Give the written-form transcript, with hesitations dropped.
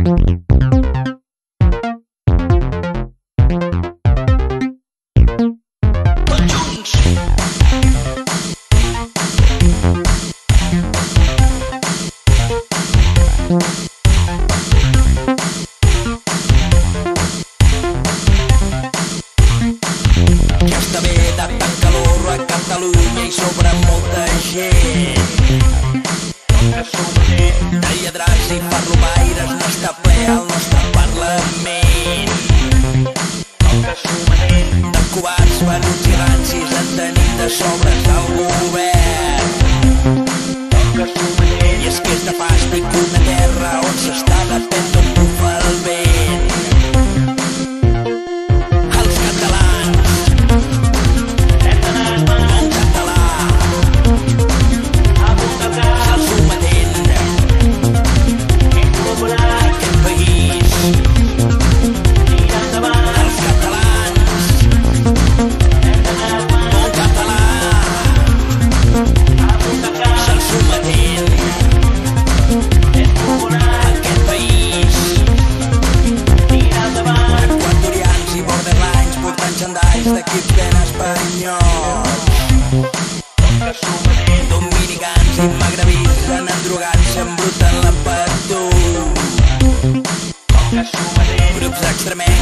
Està bé de tant calor a Catalunya i sobre molta gent. De lledrats i farlopaires no està ple el nostre Parlament. De covards, venuts i rancis en tenim de sobres al govern. I és que és de fàstic una terra on s'està de pet on bufa el vent. Els catalans un català se'l sometent aquest país. Els catalans un català se'l sometent aquest país. Equatorians i borderlines portant xandalls d'equips ben espanyols. Dominicans i magrebins han endrogat, s'embruten la petó. Grups extremenys